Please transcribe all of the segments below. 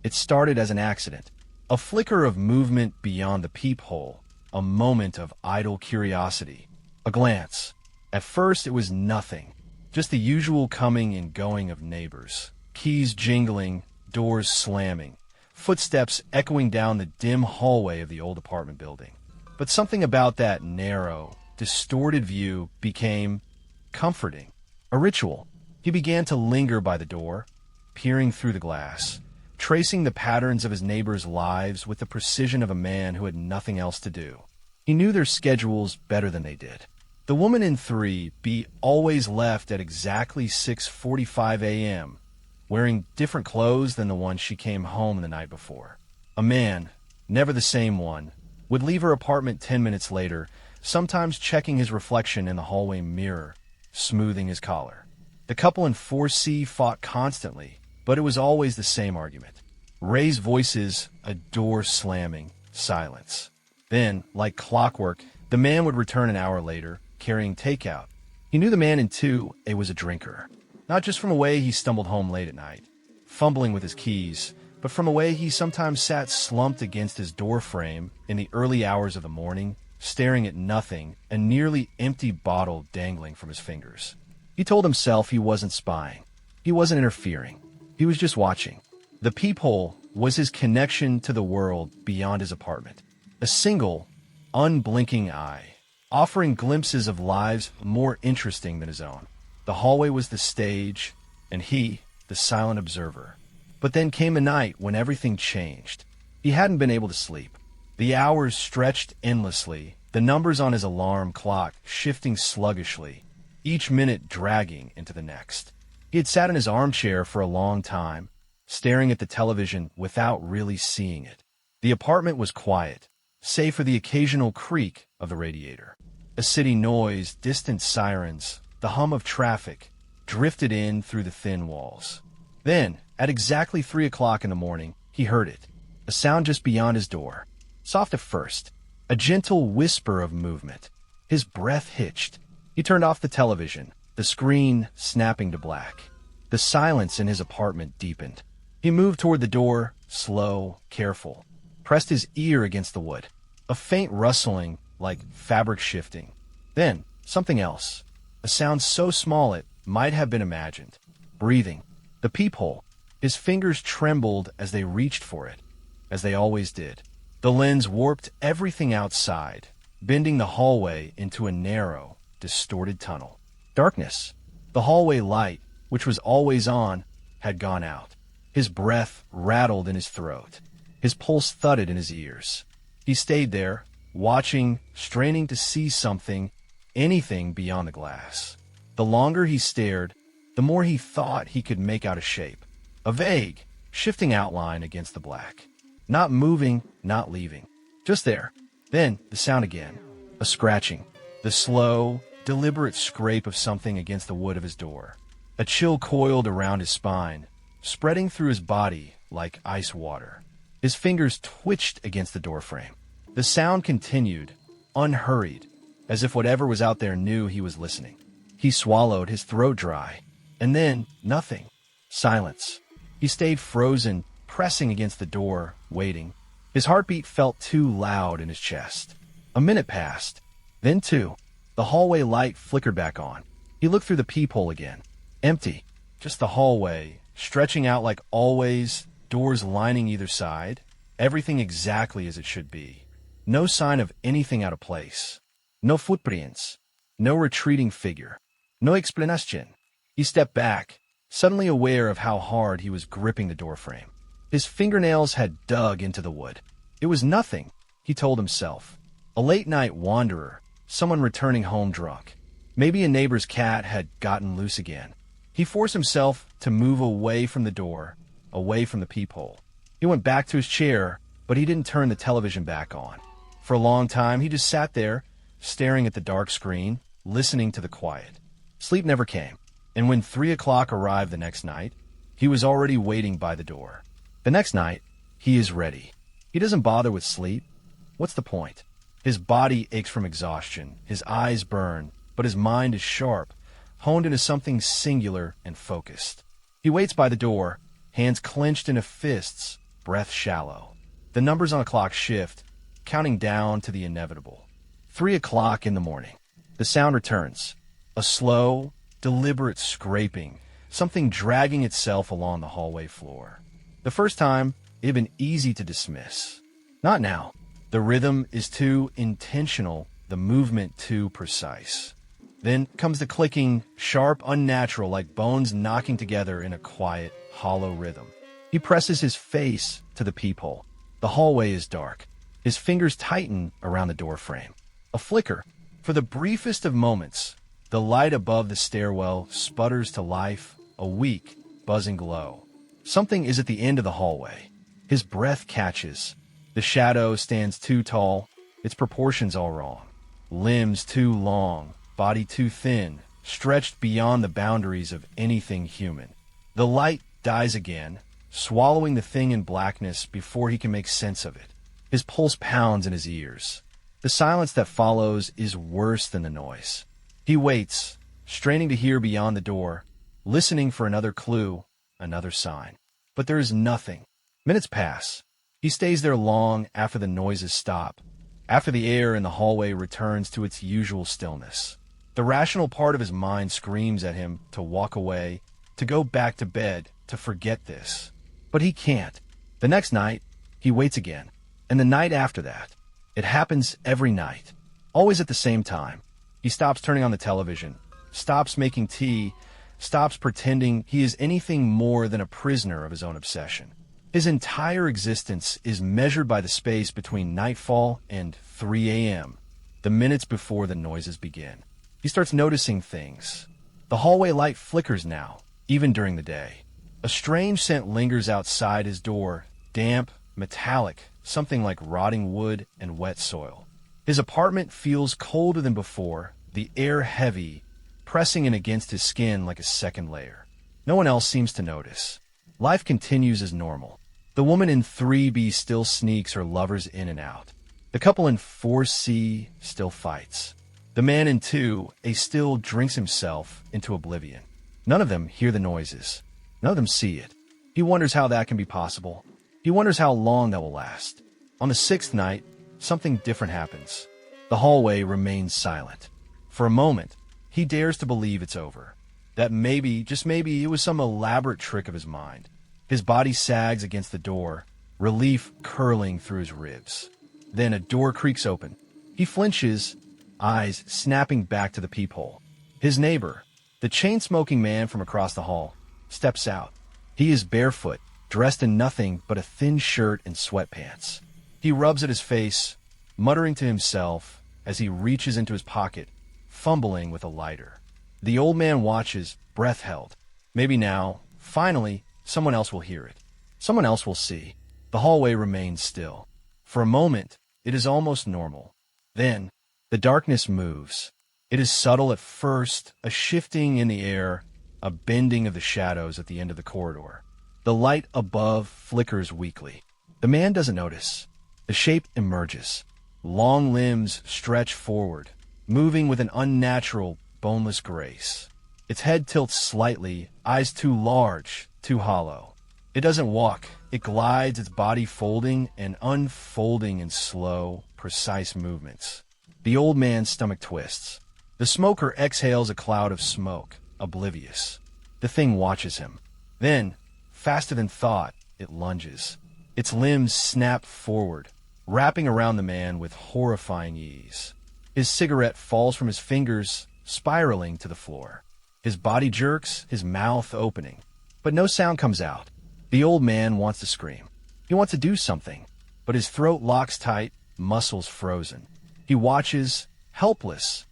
It started as an accident, a flicker of movement beyond the peephole, a moment of idle curiosity, a glance. At first it was nothing, just the usual coming and going of neighbors, keys jingling, doors slamming, footsteps echoing down the dim hallway of the old apartment building. But something about that narrow, distorted view became comforting, a ritual. He began to linger by the door, peering through the glass, tracing the patterns of his neighbors' lives with the precision of a man who had nothing else to do. He knew their schedules better than they did. The woman in 3B always left at exactly 6:45 a.m., wearing different clothes than the one she came home the night before. A man, never the same one, would leave her apartment 10 minutes later, sometimes checking his reflection in the hallway mirror, smoothing his collar. The couple in 4C fought constantly, but it was always the same argument. Raised voices, a door slamming, silence. Then, like clockwork, the man would return an hour later, carrying takeout. He knew the man in 2A was a drinker. Not just from the way he stumbled home late at night, fumbling with his keys, but from the way he sometimes sat slumped against his door frame in the early hours of the morning, staring at nothing, a nearly empty bottle dangling from his fingers. He told himself he wasn't spying. He wasn't interfering. He was just watching. The peephole was his connection to the world beyond his apartment. A single, unblinking eye, offering glimpses of lives more interesting than his own. The hallway was the stage, and he, the silent observer. But then came a night when everything changed. He hadn't been able to sleep. The hours stretched endlessly, the numbers on his alarm clock shifting sluggishly, each minute dragging into the next. He had sat in his armchair for a long time, staring at the television without really seeing it. The apartment was quiet, save for the occasional creak of the radiator. A city noise, distant sirens, the hum of traffic, drifted in through the thin walls. Then, at exactly 3 o'clock in the morning, he heard it, a sound just beyond his door. Soft at first, a gentle whisper of movement. His breath hitched. He turned off the television, the screen snapping to black. The silence in his apartment deepened. He moved toward the door, slow, careful, pressed his ear against the wood. A faint rustling, like fabric shifting. Then, something else. A sound so small it might have been imagined. Breathing. The peephole. His fingers trembled as they reached for it, as they always did. The lens warped everything outside, bending the hallway into a narrow, distorted tunnel. Darkness. The hallway light, which was always on, had gone out. His breath rattled in his throat. His pulse thudded in his ears. He stayed there, watching, straining to see something, anything beyond the glass. The longer he stared, the more he thought he could make out a shape. A vague, shifting outline against the black. Not moving, not leaving. Just there. Then, the sound again. A scratching. The slow, deliberate scrape of something against the wood of his door. A chill coiled around his spine, spreading through his body like ice water. His fingers twitched against the doorframe. The sound continued, unhurried, as if whatever was out there knew he was listening. He swallowed, his throat dry. And then, nothing. Silence. He stayed frozen, pressing against the door, waiting. His heartbeat felt too loud in his chest. A minute passed. Then 2. The hallway light flickered back on. He looked through the peephole again. Empty. Just the hallway, stretching out like always, doors lining either side. Everything exactly as it should be. No sign of anything out of place. No footprints. No retreating figure. No explanation. He stepped back, suddenly aware of how hard he was gripping the doorframe. His fingernails had dug into the wood. It was nothing, he told himself. A late-night wanderer, someone returning home drunk. Maybe a neighbor's cat had gotten loose again. He forced himself to move away from the door, away from the peephole. He went back to his chair, but he didn't turn the television back on. For a long time, he just sat there, staring at the dark screen, listening to the quiet. Sleep never came, and when 3 o'clock arrived the next night, he was already waiting by the door. The next night, he is ready. He doesn't bother with sleep. What's the point? His body aches from exhaustion, his eyes burn, but his mind is sharp, honed into something singular and focused. He waits by the door, hands clenched into fists, breath shallow. The numbers on the clock shift, counting down to the inevitable. 3 o'clock in the morning. The sound returns. A slow, deliberate scraping, something dragging itself along the hallway floor. The first time, it had been easy to dismiss. Not now. The rhythm is too intentional, the movement too precise. Then comes the clicking, sharp, unnatural, like bones knocking together in a quiet, hollow rhythm. He presses his face to the peephole. The hallway is dark. His fingers tighten around the doorframe. A flicker. For the briefest of moments, the light above the stairwell sputters to life, a weak, buzzing glow. Something is at the end of the hallway. His breath catches. The shadow stands too tall, its proportions all wrong. Limbs too long, body too thin, stretched beyond the boundaries of anything human. The light dies again, swallowing the thing in blackness before he can make sense of it. His pulse pounds in his ears. The silence that follows is worse than the noise. He waits, straining to hear beyond the door, listening for another clue, another sign. But there is nothing. Minutes pass. He stays there long after the noises stop, after the air in the hallway returns to its usual stillness. The rational part of his mind screams at him to walk away, to go back to bed, to forget this. But he can't. The next night, he waits again. And the night after that. It happens every night, always at the same time. He stops turning on the television, stops making tea, stops pretending he is anything more than a prisoner of his own obsession. His entire existence is measured by the space between nightfall and 3 a.m., the minutes before the noises begin. He starts noticing things. The hallway light flickers now, even during the day. A strange scent lingers outside his door, damp, metallic, something like rotting wood and wet soil. His apartment feels colder than before, the air heavy, pressing in against his skin like a second layer. No one else seems to notice. Life continues as normal. The woman in 3B still sneaks her lovers in and out. The couple in 4C still fights. The man in 2A still drinks himself into oblivion. None of them hear the noises. None of them see it. He wonders how that can be possible. He wonders how long that will last. On the 6th night, something different happens. The hallway remains silent. For a moment, he dares to believe it's over. That maybe, just maybe, it was some elaborate trick of his mind. His body sags against the door, relief curling through his ribs. Then a door creaks open. He flinches, eyes snapping back to the peephole. His neighbor, the chain-smoking man from across the hall, steps out. He is barefoot, dressed in nothing but a thin shirt and sweatpants. He rubs at his face, muttering to himself as he reaches into his pocket, fumbling with a lighter. The old man watches, breath held. Maybe now, finally, someone else will hear it. Someone else will see. The hallway remains still. For a moment, it is almost normal. Then, the darkness moves. It is subtle at first, a shifting in the air, a bending of the shadows at the end of the corridor. The light above flickers weakly. The man doesn't notice. The shape emerges. Long limbs stretch forward, moving with an unnatural, boneless grace. Its head tilts slightly, eyes too large, too hollow. It doesn't walk. It glides, its body folding and unfolding in slow, precise movements. The old man's stomach twists. The smoker exhales a cloud of smoke, oblivious. The thing watches him. Then, faster than thought, it lunges. Its limbs snap forward, wrapping around the man with horrifying ease. His cigarette falls from his fingers, spiraling to the floor. His body jerks, his mouth opening. But no sound comes out. The old man wants to scream. He wants to do something, but his throat locks tight, muscles frozen. He watches, helpless,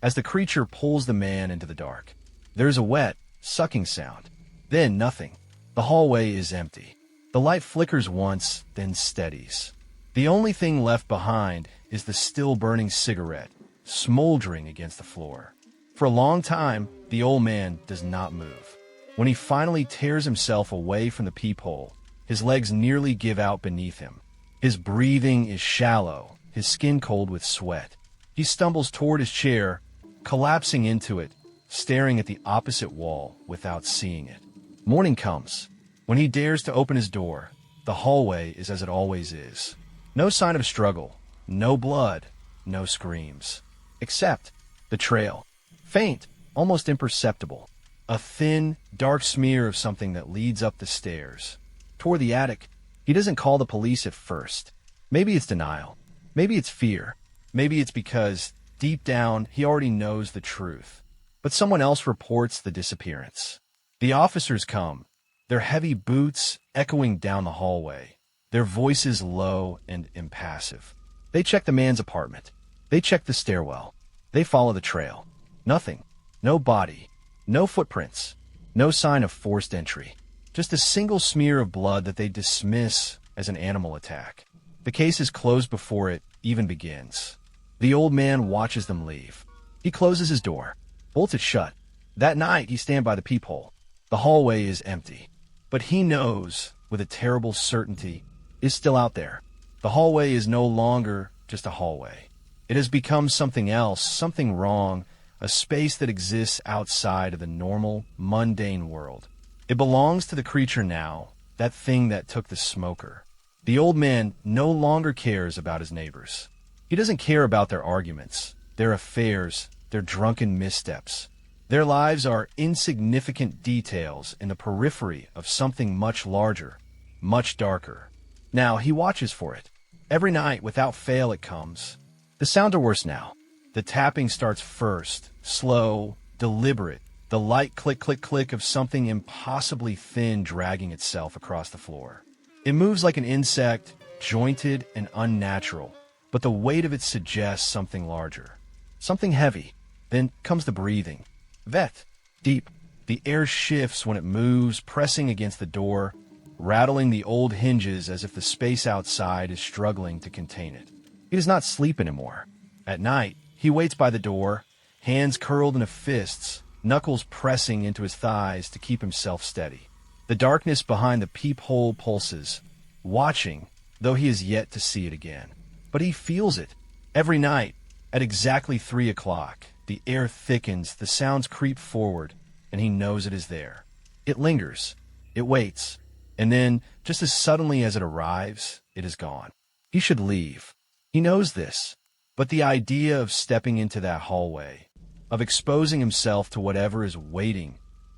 as the creature pulls the man into the dark. There's a wet, sucking sound. Then nothing. The hallway is empty. The light flickers once, then steadies. The only thing left behind is the still-burning cigarette, smoldering against the floor. For a long time, the old man does not move. When he finally tears himself away from the peephole, his legs nearly give out beneath him. His breathing is shallow, his skin cold with sweat. He stumbles toward his chair, collapsing into it, staring at the opposite wall without seeing it. Morning comes. When he dares to open his door, The hallway is as it always is. No sign of struggle, no blood, no screams. Except the trail. Faint, almost imperceptible. A thin, dark smear of something that leads up the stairs. Toward the attic, he doesn't call the police at first. Maybe it's denial. Maybe it's fear. Maybe it's because, deep down, he already knows the truth. But someone else reports the disappearance. The officers come, their heavy boots echoing down the hallway, their voices low and impassive. They check the man's apartment. They check the stairwell. They follow the trail. Nothing. No body. No footprints. No sign of forced entry. Just a single smear of blood that they dismiss as an animal attack. The case is closed before it even begins. The old man watches them leave. He closes his door, bolts it shut. That night, he stands by the peephole. The hallway is empty. But he knows, with a terrible certainty, is still out there. The hallway is no longer just a hallway. It has become something else, something wrong, a space that exists outside of the normal, mundane world. It belongs to the creature now, that thing that took the smoker. The old man no longer cares about his neighbors. He doesn't care about their arguments, their affairs, their drunken missteps. Their lives are insignificant details in the periphery of something much larger, much darker. Now he watches for it. Every night, without fail, it comes. The sounds are worse now. The tapping starts first, slow, deliberate, the light click-click-click of something impossibly thin dragging itself across the floor. It moves like an insect, jointed and unnatural, but the weight of it suggests something larger, something heavy. Then comes the breathing. Vet, deep. The air shifts when it moves, pressing against the door, rattling the old hinges as if the space outside is struggling to contain it. He does not sleep anymore. At night, he waits by the door, hands curled into fists, knuckles pressing into his thighs to keep himself steady. The darkness behind the peephole pulses, watching, though he is yet to see it again. But he feels it. Every night, at exactly 3 o'clock, the air thickens, the sounds creep forward, and he knows it is there. It lingers. It waits. And then, just as suddenly as it arrives, it is gone. He should leave. He knows this. But the idea of stepping into that hallway, of exposing himself to whatever is waiting,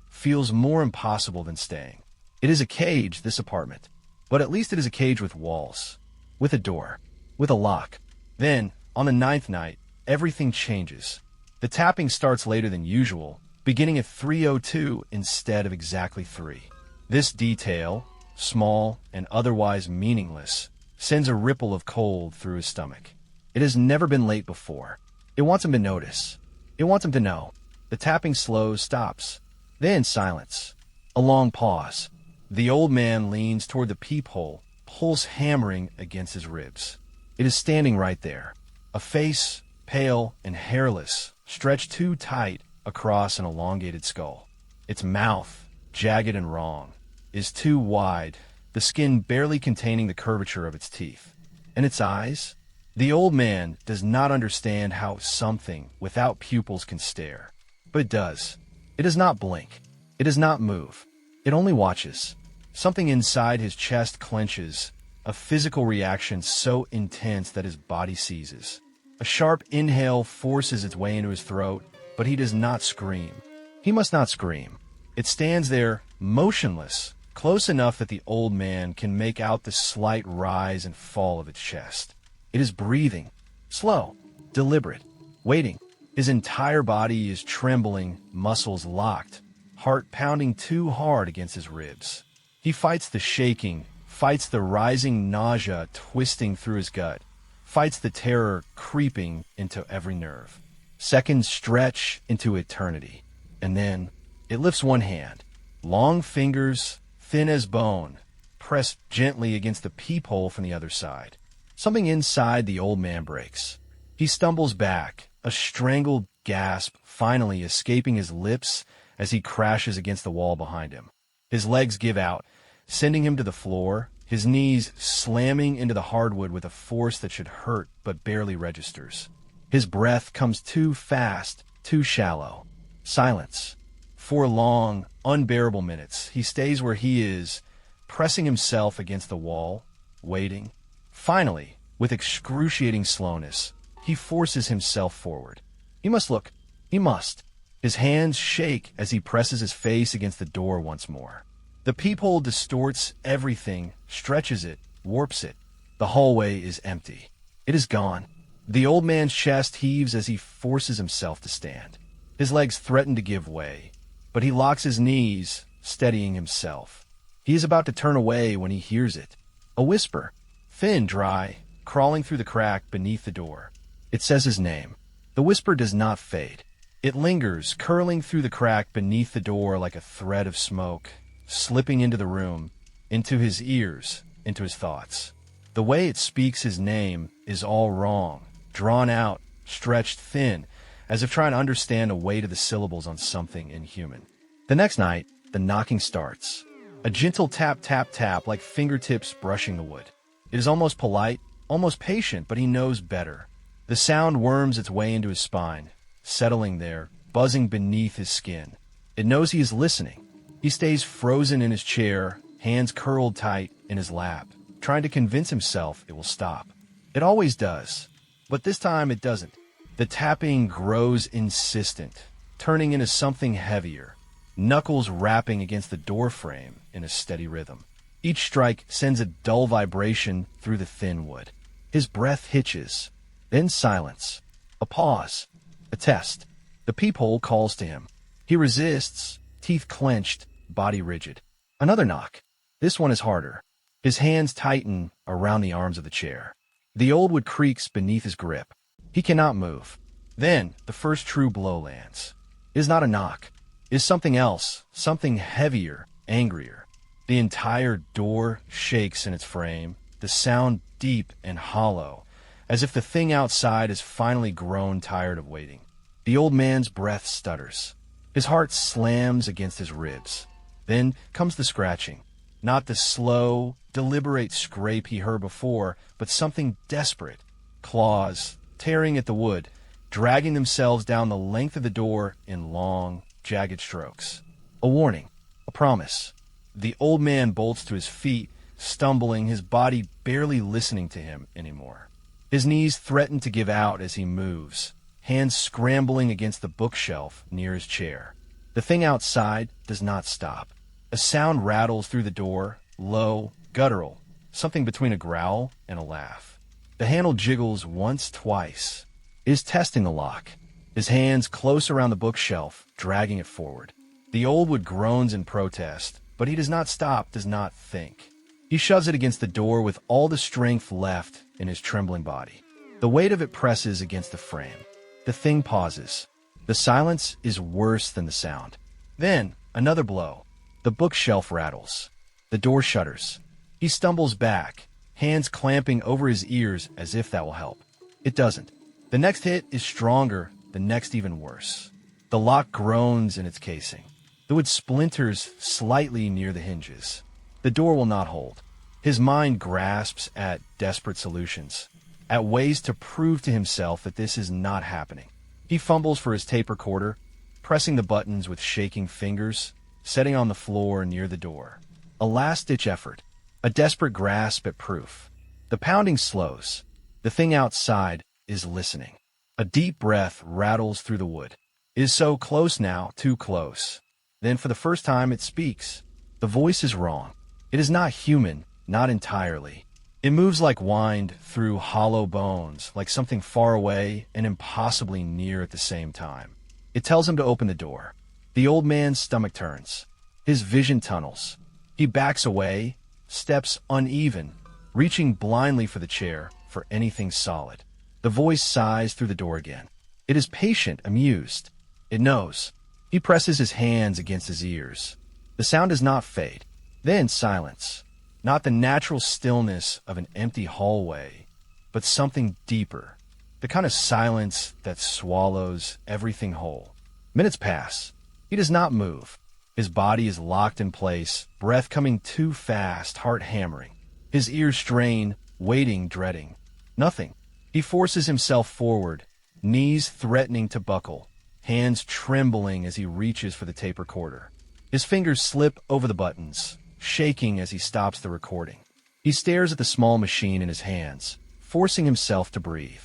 feels more impossible than staying. It is a cage, this apartment. But at least it is a cage with walls, with a door, with a lock. Then, on the 9th night, everything changes. The tapping starts later than usual, beginning at 3:02 instead of exactly 3. This detail, small and otherwise meaningless, sends a ripple of cold through his stomach. It has never been late before. It wants him to notice. It wants him to know. The tapping slows, stops. Then silence. A long pause. The old man leans toward the peephole, pulse hammering against his ribs. It is standing right there. A face, pale and hairless, stretched too tight across an elongated skull. Its mouth, jagged and wrong, is too wide, the skin barely containing the curvature of its teeth. And its eyes? The old man does not understand how something without pupils can stare. But it does. It does not blink. It does not move. It only watches. Something inside his chest clenches, a physical reaction so intense that his body seizes. A sharp inhale forces its way into his throat, but he does not scream. He must not scream. It stands there, motionless, close enough that the old man can make out the slight rise and fall of its chest. It is breathing, slow, deliberate, waiting. His entire body is trembling, muscles locked, heart pounding too hard against his ribs. He fights the shaking, fights the rising nausea twisting through his gut, fights the terror creeping into every nerve. Seconds stretch into eternity, and then it lifts one hand. Long fingers, thin as bone, press gently against the peephole from the other side. Something inside the old man breaks. He stumbles back, a strangled gasp finally escaping his lips as he crashes against the wall behind him. His legs give out, sending him to the floor, his knees slamming into the hardwood with a force that should hurt but barely registers. His breath comes too fast, too shallow. Silence. For long, unbearable minutes, he stays where he is, pressing himself against the wall, waiting. Finally, with excruciating slowness, he forces himself forward. He must look. He must. His hands shake as he presses his face against the door once more. The peephole distorts everything, stretches it, warps it. The hallway is empty. It is gone. The old man's chest heaves as he forces himself to stand. His legs threaten to give way, but he locks his knees, steadying himself. He is about to turn away when he hears it. A whisper, thin, dry, crawling through the crack beneath the door. It says his name. The whisper does not fade. It lingers, curling through the crack beneath the door like a thread of smoke, slipping into the room, into his ears, into his thoughts. The way it speaks his name is all wrong, drawn out, stretched thin, as if trying to understand the weight of the syllables on something inhuman. The next night, the knocking starts. A gentle tap, tap, tap, like fingertips brushing the wood. It is almost polite, almost patient, but he knows better. The sound worms its way into his spine, settling there, buzzing beneath his skin. It knows he is listening. He stays frozen in his chair, hands curled tight in his lap, trying to convince himself it will stop. It always does, but this time it doesn't. The tapping grows insistent, turning into something heavier, knuckles rapping against the doorframe in a steady rhythm. Each strike sends a dull vibration through the thin wood. His breath hitches, then silence, a pause, a test. The peephole calls to him. He resists, teeth clenched, body rigid. Another knock. This one is harder. His hands tighten around the arms of the chair. The old wood creaks beneath his grip. He cannot move. Then the first true blow lands. It is not a knock. It is something else, something heavier, angrier. The entire door shakes in its frame, the sound deep and hollow, as if the thing outside has finally grown tired of waiting. The old man's breath stutters. His heart slams against his ribs. Then comes the scratching. Not the slow, deliberate scrape he heard before, but something desperate. Claws, tearing at the wood, dragging themselves down the length of the door in long, jagged strokes. A warning, a promise. The old man bolts to his feet, stumbling, his body barely listening to him anymore. His knees threaten to give out as he moves, hands scrambling against the bookshelf near his chair. The thing outside does not stop. A sound rattles through the door, low, guttural, something between a growl and a laugh. The handle jiggles once, twice. It is testing the lock, his hands close around the bookshelf, dragging it forward. The old wood groans in protest, but he does not stop, does not think. He shoves it against the door with all the strength left in his trembling body. The weight of it presses against the frame. The thing pauses. The silence is worse than the sound. Then, another blow. The bookshelf rattles. The door shutters. He stumbles back, hands clamping over his ears as if that will help. It doesn't. The next hit is stronger, the next even worse. The lock groans in its casing. The wood splinters slightly near the hinges. The door will not hold. His mind grasps at desperate solutions, at ways to prove to himself that this is not happening. He fumbles for his tape recorder, pressing the buttons with shaking fingers, setting on the floor near the door. A last-ditch effort, a desperate grasp at proof. The pounding slows. The thing outside is listening. A deep breath rattles through the wood. It is so close now, too close. Then for the first time it speaks. The voice is wrong. It is not human, not entirely. It moves like wind through hollow bones, like something far away and impossibly near at the same time. It tells him to open the door. The old man's stomach turns. His vision tunnels. He backs away, steps uneven, reaching blindly for the chair, for anything solid. The voice sighs through the door again. It is patient, amused. It knows. He presses his hands against his ears. The sound does not fade. Then silence. Not the natural stillness of an empty hallway, but something deeper. The kind of silence that swallows everything whole. Minutes pass. He does not move. His body is locked in place, breath coming too fast, heart hammering. His ears strain, waiting, dreading. Nothing. He forces himself forward, knees threatening to buckle, hands trembling as he reaches for the tape recorder. His fingers slip over the buttons, shaking as he stops the recording. He stares at the small machine in his hands, forcing himself to breathe.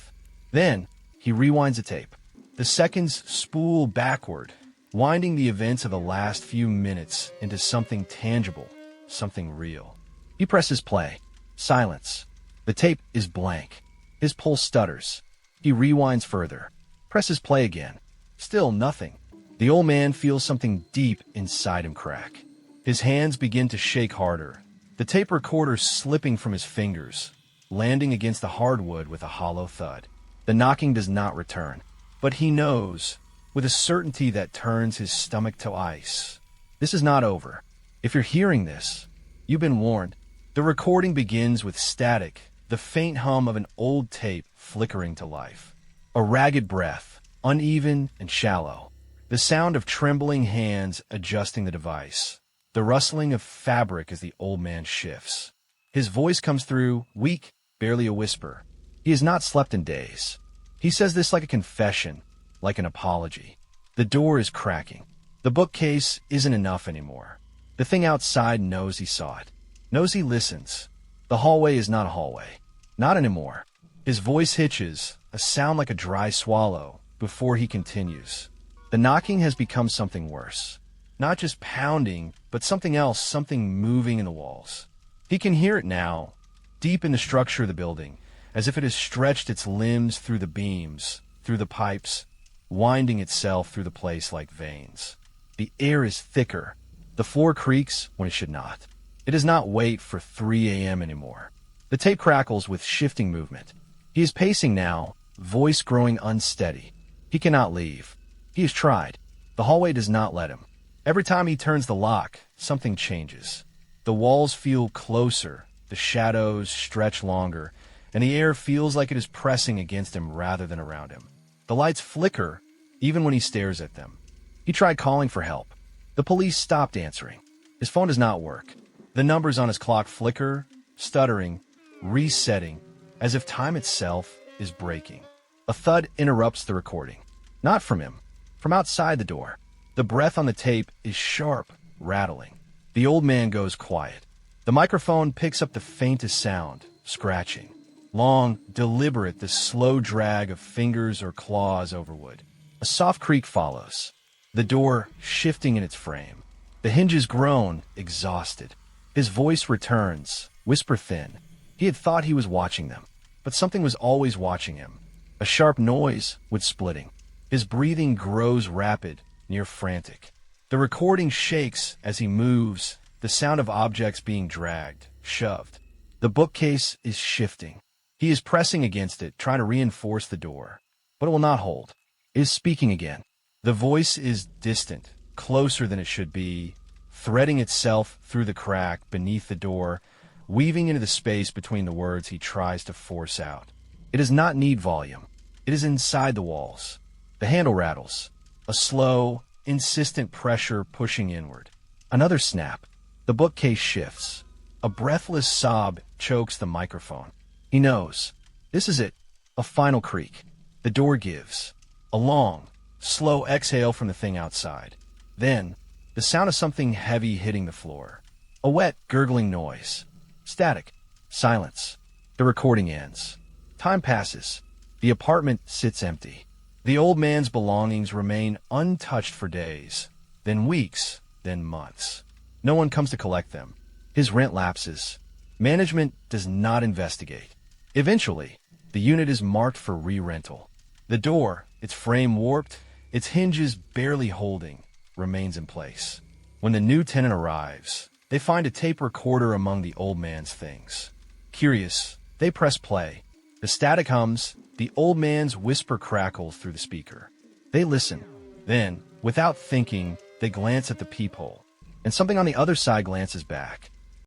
Then, he rewinds the tape. The seconds spool backward, winding the events of the last few minutes into something tangible, something real. He presses play. Silence. The tape is blank. His pulse stutters. He rewinds further. Presses play again. Still nothing. The old man feels something deep inside him crack. His hands begin to shake harder, the tape recorder slipping from his fingers, landing against the hardwood with a hollow thud. The knocking does not return, but he knows, with a certainty that turns his stomach to ice. This is not over. If you're hearing this, you've been warned. The recording begins with static, the faint hum of an old tape flickering to life. A ragged breath, uneven and shallow. The sound of trembling hands adjusting the device. The rustling of fabric as the old man shifts. His voice comes through, weak, barely a whisper. He has not slept in days. He says this like a confession, like an apology. The door is cracking. The bookcase isn't enough anymore. The thing outside knows he saw it, knows he listens. The hallway is not a hallway. Not anymore. His voice hitches, a sound like a dry swallow, before he continues. The knocking has become something worse. Not just pounding, but something else, something moving in the walls. He can hear it now, deep in the structure of the building, as if it has stretched its limbs through the beams, through the pipes, winding itself through the place like veins. The air is thicker. The floor creaks when it should not. It does not wait for 3 a.m. anymore. The tape crackles with shifting movement. He is pacing now, voice growing unsteady. He cannot leave. He has tried. The hallway does not let him. Every time he turns the lock, something changes. The walls feel closer, the shadows stretch longer, and the air feels like it is pressing against him rather than around him. The lights flicker, even when he stares at them. He tried calling for help. The police stopped answering. His phone does not work. The numbers on his clock flicker, stuttering, resetting, as if time itself is breaking. A thud interrupts the recording. Not from him, from outside the door. The breath on the tape is sharp, rattling. The old man goes quiet. The microphone picks up the faintest sound, scratching. Long, deliberate, the slow drag of fingers or claws over wood. A soft creak follows. The door shifting in its frame. The hinges groan, exhausted. His voice returns, whisper thin. He had thought he was watching them, but something was always watching him. A sharp noise with splitting. His breathing grows rapid, near frantic. The recording shakes as he moves, the sound of objects being dragged, shoved. The bookcase is shifting. He is pressing against it, trying to reinforce the door. But it will not hold. It is speaking again. The voice is distant, closer than it should be, threading itself through the crack beneath the door, weaving into the space between the words he tries to force out. It does not need volume. It is inside the walls. The handle rattles. A slow, insistent pressure pushing inward. Another snap. The bookcase shifts. A breathless sob chokes the microphone. He knows. This is it. A final creak. The door gives. A long, slow exhale from the thing outside. Then, the sound of something heavy hitting the floor. A wet, gurgling noise. Static. Silence. The recording ends. Time passes. The apartment sits empty. The old man's belongings remain untouched for days, then weeks, then months. No one comes to collect them. His rent lapses. Management does not investigate. Eventually, the unit is marked for re-rental. The door, its frame warped, its hinges barely holding, remains in place. When the new tenant arrives, they find a tape recorder among the old man's things. Curious, they press play. The static hums. The old man's whisper crackles through the speaker. They listen. Then, without thinking, they glance at the peephole. And something on the other side glances back.